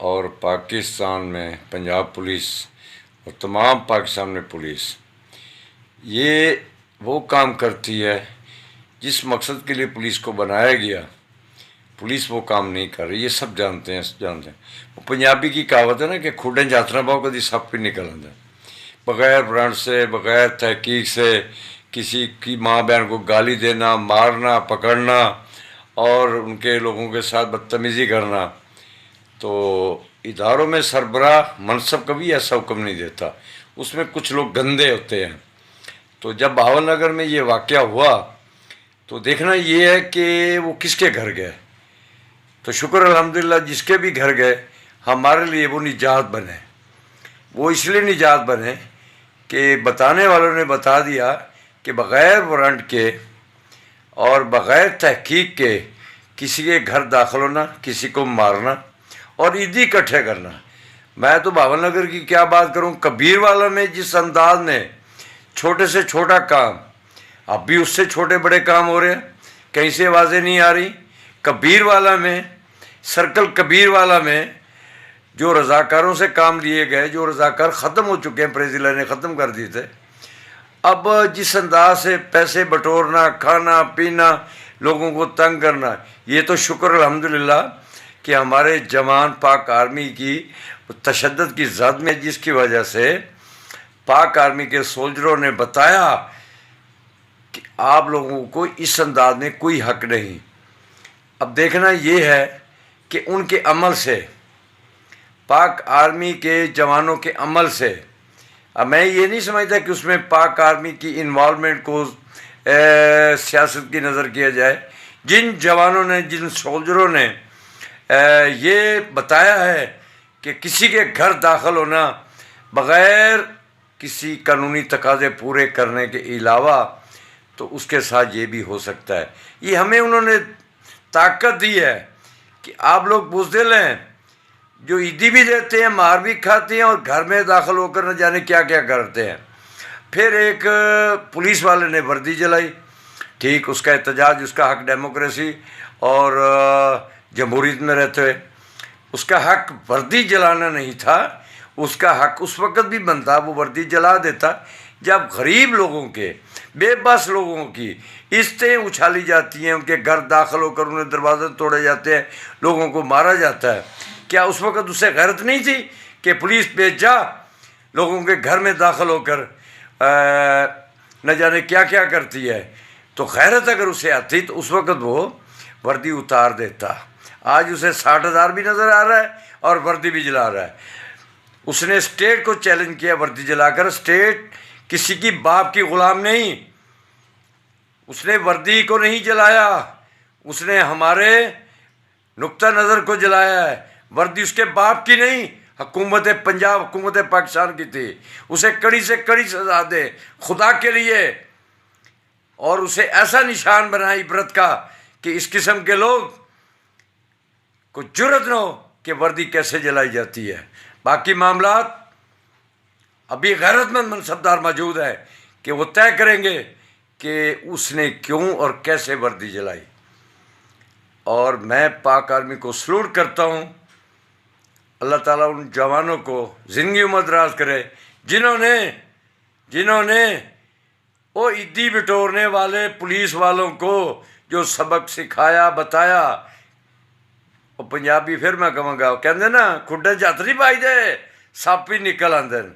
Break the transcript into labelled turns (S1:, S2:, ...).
S1: اور پاکستان میں پنجاب پولیس اور تمام پاکستان میں پولیس یہ وہ کام کرتی ہے جس مقصد کے لیے پولیس کو بنایا گیا، پولیس وہ کام نہیں کر رہی، یہ سب جانتے ہیں وہ پنجابی کی کہاوت ہے نا کہ کھوڈیں جاتنا پاؤ کدی سپ بھی نکل آتا ہے۔ بغیر برانڈ سے، بغیر تحقیق سے کسی کی ماں بہن کو گالی دینا، مارنا، پکڑنا اور ان کے لوگوں کے ساتھ بدتمیزی کرنا، تو اداروں میں سربراہ منصب کبھی ایسا حکم نہیں دیتا، اس میں کچھ لوگ گندے ہوتے ہیں۔ تو جب بہاول نگر میں یہ واقعہ ہوا تو دیکھنا یہ ہے کہ وہ کس کے گھر گئے، تو شکر الحمدللہ جس کے بھی گھر گئے ہمارے لیے وہ نجات بنے۔ وہ اس لیے نجات بنے کہ بتانے والوں نے بتا دیا کہ بغیر وارنٹ کے اور بغیر تحقیق کے کسی کے گھر داخل ہونا، کسی کو مارنا اور عیدی اکٹھے کرنا۔ میں تو بہاول نگر کی کیا بات کروں، کبیر والا میں جس انداز میں چھوٹے سے چھوٹا کام، اب بھی اس سے چھوٹے بڑے کام ہو رہے ہیں، کہیں سے آوازیں نہیں آ رہی۔ کبیر والا میں، سرکل کبیر والا میں جو رضاکاروں سے کام لیے گئے، جو رضاکار ختم ہو چکے ہیں، پریزیلا نے ختم کر دیے تھے، اب جس انداز سے پیسے بٹورنا، کھانا پینا، لوگوں کو تنگ کرنا، یہ تو شکر الحمدللہ کہ ہمارے جوان پاک آرمی کی تشدد کی زد میں، جس کی وجہ سے پاک آرمی کے سولجروں نے بتایا کہ آپ لوگوں کو اس انداز میں کوئی حق نہیں۔ اب دیکھنا یہ ہے کہ ان کے عمل سے، پاک آرمی کے جوانوں کے عمل سے، اب میں یہ نہیں سمجھتا کہ اس میں پاک آرمی کی انوالومنٹ کو سیاست کی نظر کیا جائے۔ جن جوانوں نے، جن سولجروں نے یہ بتایا ہے کہ کسی کے گھر داخل ہونا بغیر کسی قانونی تقاضے پورے کرنے کے علاوہ، تو اس کے ساتھ یہ بھی ہو سکتا ہے۔ یہ ہمیں انہوں نے طاقت دی ہے کہ آپ لوگ بزدل ہیں، جو عیدی بھی دیتے ہیں، مار بھی کھاتے ہیں اور گھر میں داخل ہو کر نہ جانے کیا کیا کرتے ہیں۔ پھر ایک پولیس والے نے وردی جلائی، ٹھیک، اس کا احتجاج، اس کا حق، ڈیموکریسی اور جمہوریت میں رہتے ہوئے اس کا حق وردی جلانا نہیں تھا۔ اس کا حق اس وقت بھی بنتا، وہ وردی جلا دیتا جب غریب لوگوں کے، بے بس لوگوں کی عزتیں اچھالی جاتی ہیں، ان کے گھر داخل ہو کر انہیں دروازے توڑے جاتے ہیں، لوگوں کو مارا جاتا ہے۔ کیا اس وقت اسے غیرت نہیں تھی کہ پولیس بے جا لوگوں کے گھر میں داخل ہو کر نہ جانے کیا کیا کرتی ہے؟ تو غیرت اگر اسے آتی تو اس وقت وہ وردی اتار دیتا۔ آج اسے 60,000 بھی نظر آ رہا ہے اور وردی بھی جلا رہا ہے۔ اس نے اسٹیٹ کو چیلنج کیا وردی جلا کر، اسٹیٹ کسی کی باپ کی غلام نہیں، اس نے وردی کو نہیں جلایا، اس نے ہمارے نقطہ نظر کو جلایا ہے۔ وردی اس کے باپ کی نہیں، حکومت پنجاب، حکومت پاکستان کی تھی۔ اسے کڑی سے کڑی سزا دے خدا کے لیے، اور اسے ایسا نشان بنائے عبرت کا کہ اس قسم کے لوگ کو جرأت نہ ہو کہ وردی کیسے جلائی جاتی ہے۔ باقی معاملات ابھی غیرت مند منصبدار موجود ہے کہ وہ طے کریں گے کہ اس نے کیوں اور کیسے وردی جلائی۔ اور میں پاک آرمی کو سلوٹ کرتا ہوں۔ اللہ تعالیٰ ان جوانوں کو زندگی عمر دراز کرے جنہوں نے وہ عیدی بٹورنے والے پولیس والوں کو جو سبق سکھایا، بتایا۔ وہ پنجابی پھر میں کہوں گا، وہ کہتے نا کھڈے 'ਚ ہੱਥ نہیں ਪਾਈਦੇ سپ بھی نکل آتے ہیں۔